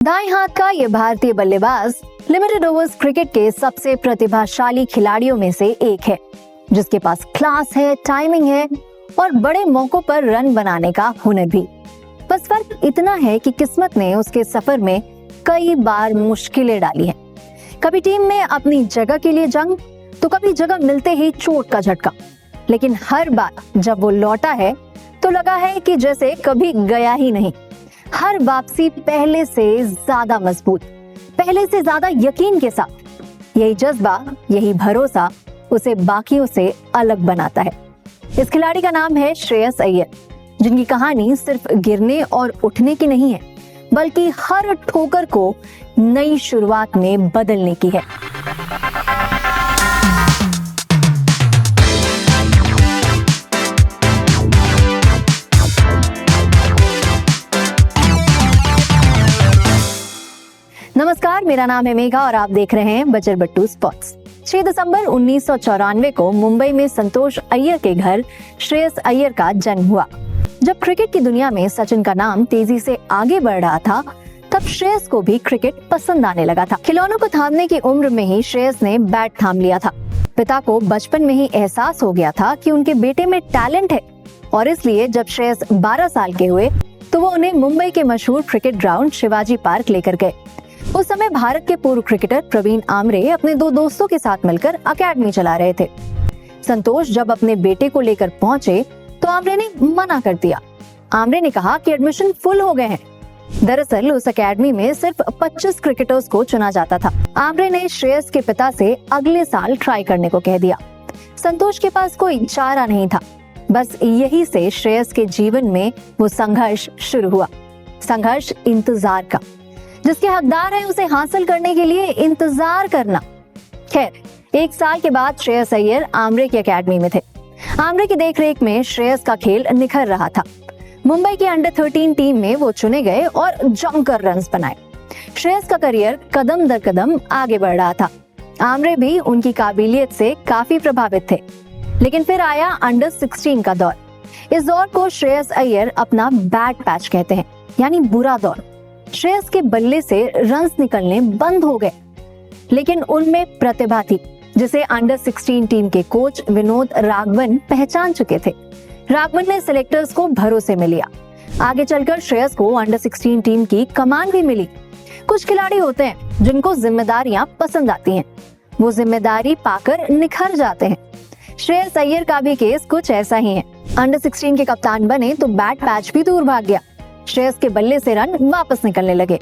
दाएं हाथ का ये भारतीय बल्लेबाज लिमिटेड ओवर्स क्रिकेट के सबसे प्रतिभाशाली खिलाड़ियों में से एक है, जिसके पास क्लास है, टाइमिंग है और बड़े मौकों पर रन बनाने का हुनर भी। बस फर्क इतना है कि किस्मत ने उसके सफर में कई बार मुश्किलें डाली हैं। कभी टीम में अपनी जगह के लिए जंग, तो कभी जगह मिलते ही चोट का झटका। लेकिन हर बार जब वो लौटा है तो लगा है कि जैसे कभी गया ही नहीं। हर वापसी पहले से ज्यादा मजबूत, पहले से ज्यादा यकीन के साथ। यही जज्बा, यही भरोसा उसे बाकियों से अलग बनाता है। इस खिलाड़ी का नाम है श्रेयस अय्यर, जिनकी कहानी सिर्फ गिरने और उठने की नहीं है, बल्कि हर ठोकर को नई शुरुआत में बदलने की है। नमस्कार, मेरा नाम है मेघा और आप देख रहे हैं बजर बट्टू स्पॉट्स। 6 दिसंबर 1994 को मुंबई में संतोष अय्यर के घर श्रेयस अय्यर का जन्म हुआ। जब क्रिकेट की दुनिया में सचिन का नाम तेजी से आगे बढ़ रहा था, तब श्रेयस को भी क्रिकेट पसंद आने लगा था। खिलौनों को थामने की उम्र में ही श्रेयस ने बैट थाम लिया था। पिता को बचपन में ही एहसास हो गया था कि उनके बेटे में टैलेंट है, और इसलिए जब श्रेयस 12 साल के हुए तो वो उन्हें मुंबई के मशहूर क्रिकेट ग्राउंड शिवाजी पार्क लेकर गए। उस समय भारत के पूर्व क्रिकेटर प्रवीण आमरे अपने 2 दोस्तों के साथ मिलकर अकेडमी चला रहे थे। संतोष जब अपने बेटे को लेकर पहुंचे तो आमरे ने मना कर दिया। आमरे ने कहा कि एडमिशन फुल हो गए हैं। दरअसल उस अकेडमी में सिर्फ 25 क्रिकेटर्स को चुना जाता था। आमरे ने श्रेयस के पिता से अगले साल ट्राई करने को कह दिया। संतोष के पास कोई चारा नहीं था। बस यही से श्रेयस के जीवन में वो संघर्ष शुरू हुआ। संघर्ष इंतजार का, जिसके हकदार है उसे हासिल करने के लिए इंतजार करना। खैर, 1 साल के बाद श्रेयस अय्यर आमरे की अकेडमी में थे। आमरे की देखरेख में श्रेयस का खेल निखर रहा था। मुंबई की अंडर 13 टीम में वो चुने गए और जमकर रन्स बनाए। श्रेयस का करियर कदम दर कदम आगे बढ़ रहा था। आमरे भी उनकी काबिलियत से काफी प्रभावित थे। लेकिन फिर आया अंडर 16 का दौर। इस दौर को श्रेयस अय्यर अपना बैड पैच कहते हैं, यानी बुरा दौर। श्रेयस के बल्ले से रन्स निकलने बंद हो गए, लेकिन उनमें प्रतिभा थी, जिसे अंडर 16 टीम के कोच विनोद राघवन पहचान चुके थे। राघवन ने सिलेक्टर्स को भरोसे में लिया। आगे चलकर श्रेयस को अंडर 16 टीम की कमान भी मिली। कुछ खिलाड़ी होते हैं जिनको जिम्मेदारियां पसंद आती हैं, वो जिम्मेदारी पाकर निखर जाते हैं। श्रेयस अय्यर का भी केस कुछ ऐसा ही है। अंडर 16 के कप्तान बने तो बैट पैच भी दूर भाग गया। श्रेयस के बल्ले से रन वापस निकलने लगे।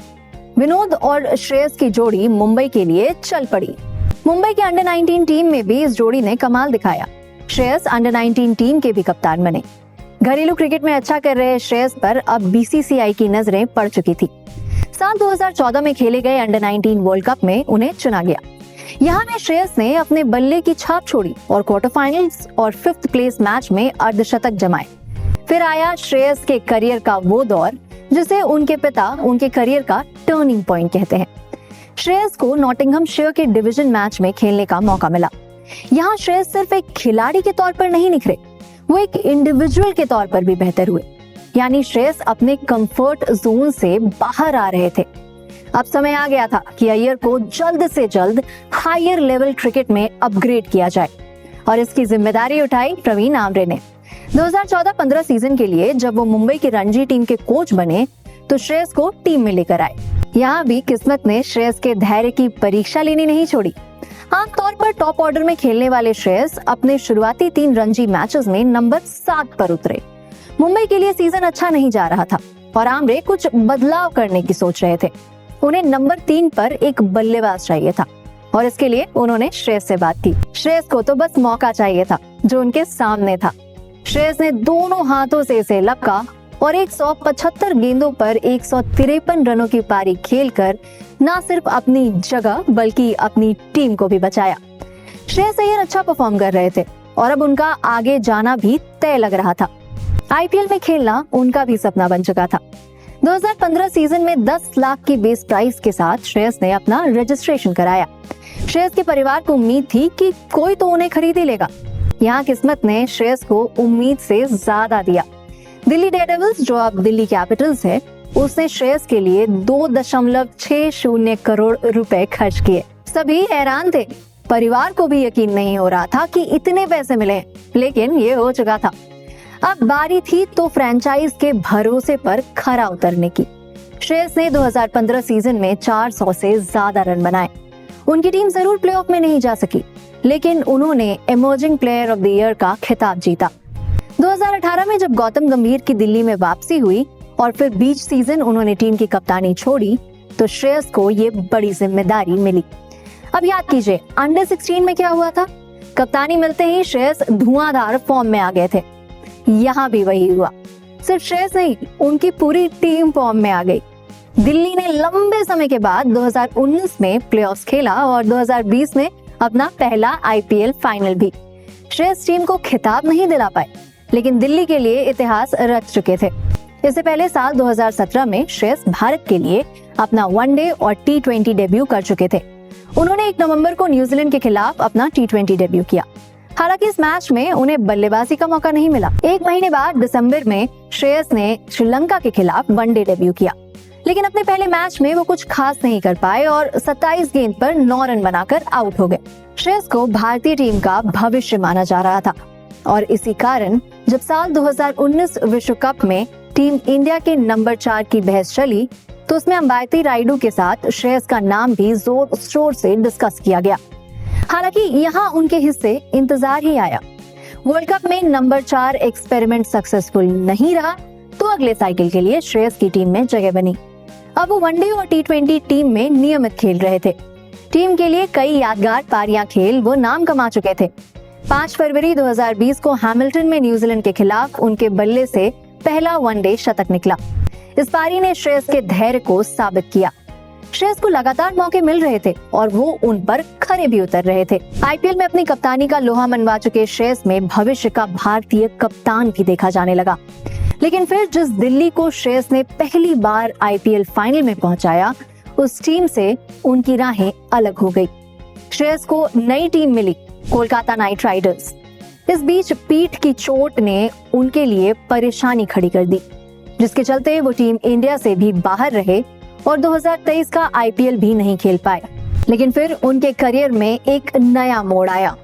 विनोद और श्रेयस की जोड़ी मुंबई के लिए चल पड़ी। मुंबई के अंडर 19 टीम में भी इस जोड़ी ने कमाल दिखाया। श्रेयस अंडर 19 टीम के भी कप्तान बने। घरेलू क्रिकेट में अच्छा कर रहे श्रेयस पर अब बीसीसीआई की नजरें पड़ चुकी थी। साल 2014 में खेले गए अंडर 19 वर्ल्ड कप में उन्हें चुना गया। यहाँ में श्रेयस ने अपने बल्ले की छाप छोड़ी और क्वार्टर फाइनल्स और 5th प्लेस मैच में अर्धशतक जमाए। फिर आया श्रेयस के करियर का वो दौर जिसे उनके पिता उनके करियर का टर्निंग पॉइंट कहते हैं। श्रेयस को नॉटिंघमशायर के डिवीजन मैच में खेलने का मौका मिला। यहाँ श्रेयस सिर्फ एक खिलाड़ी के तौर पर नहीं निखरे, वो एक इंडिविजुअल के तौर पर भी बेहतर हुए। यानी श्रेयस अपने कंफर्ट जोन से बाहर आ रहे थे। अब समय आ गया था कि अय्यर को जल्द से जल्द हायर लेवल क्रिकेट में अपग्रेड किया जाए, और इसकी जिम्मेदारी उठाई प्रवीण आमरे ने। 2014-15 सीजन के लिए जब वो मुंबई की रणजी टीम के कोच बने तो श्रेयस को टीम में लेकर आए। यहाँ भी किस्मत ने श्रेयस के धैर्य की परीक्षा लेनी नहीं छोड़ी। आमतौर पर टॉप ऑर्डर में खेलने वाले श्रेयस अपने शुरुआती 3 रणजी मैचेस में नंबर 7 पर उतरे। मुंबई के लिए सीजन अच्छा नहीं जा रहा था और आमरे कुछ बदलाव करने की सोच रहे थे। उन्हें नंबर 3 पर एक बल्लेबाज चाहिए था, और इसके लिए उन्होंने श्रेयस से बात की। श्रेयस को तो बस मौका चाहिए था जो उनके सामने था। श्रेयस ने दोनों हाथों से इसे लपका और 175 गेंदों पर 153 रनों की पारी खेलकर न सिर्फ अपनी जगह बल्कि अपनी टीम को भी बचाया। श्रेयस अय्यर अच्छा परफॉर्म कर रहे थे और अब उनका आगे जाना भी तय लग रहा था। आईपीएल में खेलना उनका भी सपना बन चुका था। 2015 सीजन में 10 लाख की बेस प्राइस के साथ श्रेयस ने अपना रजिस्ट्रेशन कराया। श्रेयस के परिवार को उम्मीद थी कि कोई तो उन्हें खरीद ही लेगा। यहाँ किस्मत ने श्रेयस को उम्मीद से ज्यादा दिया। दिल्ली डेयरडेविल्स, जो अब दिल्ली कैपिटल्स है, उसने श्रेयस के लिए 2.60 करोड़ रुपए खर्च किए। सभी हैरान थे, परिवार को भी यकीन नहीं हो रहा था कि इतने पैसे मिले, लेकिन ये हो चुका था। अब बारी थी तो फ्रेंचाइज के भरोसे पर खरा उतरने की। श्रेयस ने 2015 सीजन में 400 से ज्यादा रन बनाए। उनकी टीम जरूर प्लेऑफ में नहीं जा सकी, लेकिन उन्होंने emerging player of the year का खिताब जीता। 2018 में जब गौतम गंभीर की दिल्ली में वापसी हुई और फिर बीच सीजन उन्होंने टीम की कप्तानी छोड़ी, तो श्रेयस को ये बड़ी जिम्मेदारी मिली। अब याद कीजिए, अंडर 16 में क्या हुआ था। कप्तानी मिलते ही श्रेयस धुआंधार फॉर्म में आ गए थे। यहाँ भी वही हुआ। सिर्फ श्रेयस नहीं, उनकी पूरी टीम फॉर्म में आ गई। दिल्ली ने लंबे समय के बाद 2019 में प्लेऑफ्स खेला और 2020 में अपना पहला आईपीएल फाइनल भी। श्रेयस टीम को खिताब नहीं दिला पाए, लेकिन दिल्ली के लिए इतिहास रच चुके थे। इससे पहले साल 2017 में श्रेयस भारत के लिए अपना वनडे और T20 डेब्यू कर चुके थे। उन्होंने 1 नवंबर को न्यूजीलैंड के खिलाफ अपना T20 डेब्यू किया। हालांकि इस मैच में उन्हें बल्लेबाजी का मौका नहीं मिला। 1 महीने बाद दिसंबर में श्रेयस ने श्रीलंका के खिलाफ वनडे डेब्यू किया, लेकिन अपने पहले मैच में वो कुछ खास नहीं कर पाए और 27 गेंद पर 9 रन बनाकर आउट हो गए। श्रेयस को भारतीय टीम का भविष्य माना जा रहा था और इसी कारण जब साल 2019 विश्व कप में टीम इंडिया के नंबर 4 की बहस चली, तो उसमें अंबाती रायडू के साथ श्रेयस का नाम भी जोर शोर से डिस्कस किया गया। हालांकि यहाँ उनके हिस्से इंतजार ही आया। वर्ल्ड कप में नंबर 4 एक्सपेरिमेंट सक्सेसफुल नहीं रहा, तो अगले साइकिल के लिए श्रेयस की टीम में जगह बनी। अब वो वनडे और T20 टीम में नियमित खेल रहे थे। टीम के लिए कई यादगार पारियां खेल वो नाम कमा चुके थे। 5 फरवरी 2020 को हैमिल्टन में न्यूजीलैंड के खिलाफ उनके बल्ले से पहला वनडे शतक निकला। इस पारी ने श्रेयस के धैर्य को साबित किया। श्रेयस को लगातार मौके मिल रहे थे और वो उन पर खरे भी उतर रहे थे। आईपीएल में अपनी कप्तानी का लोहा मनवा चुके श्रेयस में भविष्य का भारतीय कप्तान भी देखा जाने लगा। लेकिन फिर जिस दिल्ली को श्रेयस ने पहली बार आईपीएल फाइनल में पहुंचाया, उस टीम से उनकी राहें अलग हो गई। श्रेयस को नई टीम मिली, कोलकाता नाइट राइडर्स। इस बीच पीठ की चोट ने उनके लिए परेशानी खड़ी कर दी, जिसके चलते वो टीम इंडिया से भी बाहर रहे और 2023 का आईपीएल भी नहीं खेल पाए। लेकिन फिर उनके करियर में एक नया मोड़ आया।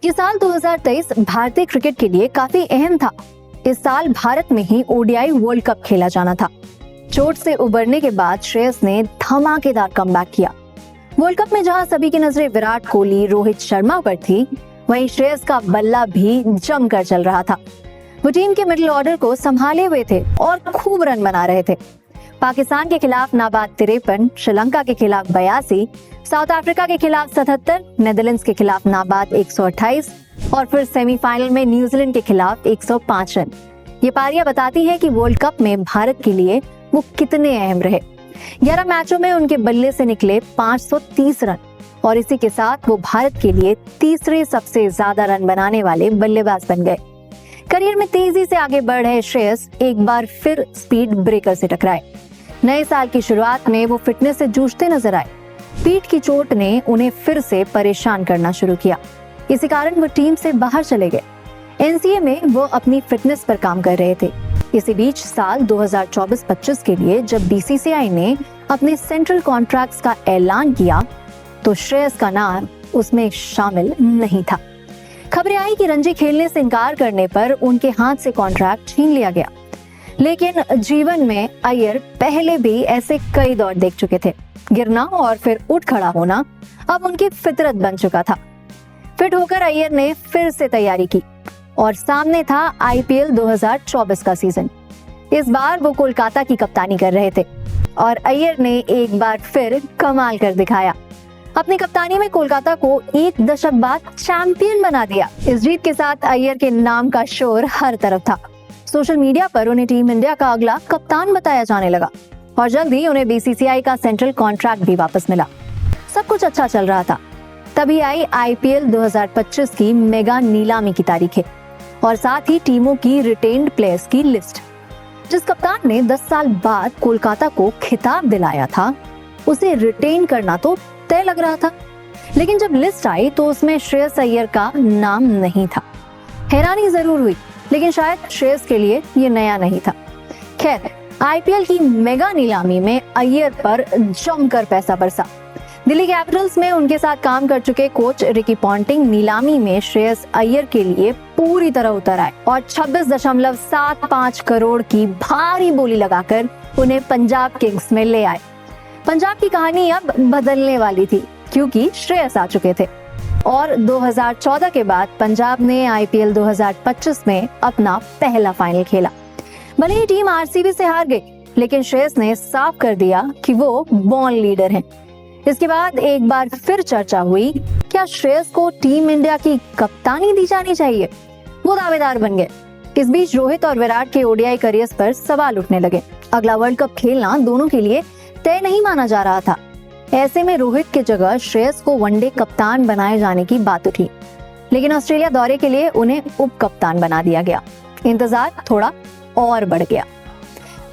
ये साल 2023 भारतीय क्रिकेट के लिए काफी अहम था। इस साल भारत में ही ओडीआई वर्ल्ड कप खेला जाना था। चोट से उबरने के बाद श्रेयस ने धमाकेदार कमबैक किया। वर्ल्ड कप में जहां सभी की नजरें विराट कोहली, रोहित शर्मा पर थी, वहीं श्रेयस का बल्ला भी जमकर चल रहा था। वो टीम के मिडिल ऑर्डर को संभाले हुए थे और खूब रन बना रहे थे। पाकिस्तान के खिलाफ नाबाद 53, श्रीलंका के खिलाफ 82, साउथ अफ्रीका के खिलाफ 77, नेदरलैंड्स के खिलाफ नाबाद 128 और फिर सेमीफाइनल में न्यूजीलैंड के खिलाफ 105 रन। ये पारियां बताती हैं कि वर्ल्ड कप में भारत के लिए वो कितने अहम रहे। 11 मैचों में उनके बल्ले से निकले 530 रन और इसी के साथ वो भारत के लिए तीसरे सबसे ज्यादा रन बनाने वाले बल्लेबाज बन गए। करियर में तेजी से आगे बढ़ रहे श्रेयस एक बार फिर स्पीड ब्रेकर से टकराए। नए साल की शुरुआत में वो फिटनेस से जूझते नजर आए। पीठ की चोट ने उन्हें फिर से परेशान करना शुरू किया। इसी कारण वो टीम से बाहर चले गए। एनसीए में वो अपनी फिटनेस पर काम कर रहे थे। इसी बीच साल 2024-25 के लिए जब बीसीसीआई ने अपने सेंट्रल कॉन्ट्रैक्ट्स का ऐलान किया, तो श्रेयस का नाम उसमें शामिल नहीं था। खबरें आई कि रणजी खेलने से इनकार करने पर उनके हाथ से कॉन्ट्रैक्ट छीन लिया गया। लेकिन जीवन में अय्यर पहले भी ऐसे कई दौर देख चुके थे। गिरना और फिर उठ खड़ा होना अब उनकी फितरत बन चुका था। फिट होकर अय्यर ने फिर से तैयारी की और सामने था आईपीएल 2024 का सीजन। इस बार वो कोलकाता की कप्तानी कर रहे थे और अय्यर ने एक बार फिर कमाल कर दिखाया। अपनी कप्तानी में कोलकाता को एक दशक बाद चैंपियन बना दिया। इस जीत के साथ अय्यर के नाम का शोर हर तरफ था। सोशल मीडिया पर उन्हें टीम इंडिया का अगला कप्तान बताया जाने लगा और जल्द ही उन्हें बीसीसीआई का सेंट्रल कॉन्ट्रैक्ट भी वापस मिला। सब कुछ अच्छा चल रहा था। तभी आई आईपीएल 2025 की मेगा नीलामी की तारीखें और साथ ही टीमों की रिटेन्ड प्लेयर्स की लिस्ट। जिस कप्तान ने 10 साल बाद कोलकाता को खिताब दिलाया था, उसे रिटेन करना तो तय लग रहा था। लेकिन जब लिस्ट आई तो उसमें श्रेयस अय्यर का नाम नहीं था। हैरानी जरूर हुई, लेकिन शायद श्रेयस के लिए ये नया नहीं था। खैर, आईपीएल की मेगा नीलामी में अय्यर पर जमकर पैसा बरसा। दिल्ली कैपिटल्स में उनके साथ काम कर चुके कोच रिकी पॉन्टिंग नीलामी में श्रेयस अय्यर के लिए पूरी तरह उतर आए और 26.75 करोड़ की भारी बोली लगाकर उन्हें पंजाब किंग्स में ले आए। पंजाब की कहानी अब बदलने वाली थी क्योंकि श्रेयस आ चुके थे और 2014 के बाद पंजाब ने आईपीएल 2025 में अपना पहला फाइनल खेला। भले ही टीम आरसीबी से हार गई, लेकिन श्रेयस ने साफ कर दिया कि वो बॉर्न लीडर हैं। इसके बाद एक बार फिर चर्चा हुई, क्या श्रेयस को टीम इंडिया की कप्तानी दी जानी चाहिए? वो दावेदार बन गए। इस बीच रोहित और विराट के ओडीआई करियर्स पर सवाल उठने लगे। अगला वर्ल्ड कप खेलना दोनों के लिए तय नहीं माना जा रहा था। ऐसे में रोहित की जगह श्रेयस को वनडे कप्तान बनाए जाने की बात उठी, लेकिन ऑस्ट्रेलिया दौरे के लिए उन्हें उप कप्तान बना दिया गया। इंतजार थोड़ा और बढ़ गया।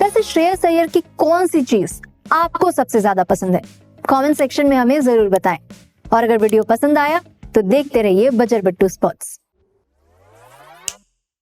वैसे श्रेयस अय्यर की कौन सी चीज आपको सबसे ज्यादा पसंद है? कमेंट सेक्शन में हमें जरूर बताएं। और अगर वीडियो पसंद आया तो देखते रहिए बजर बट्टू स्पोर्ट्स।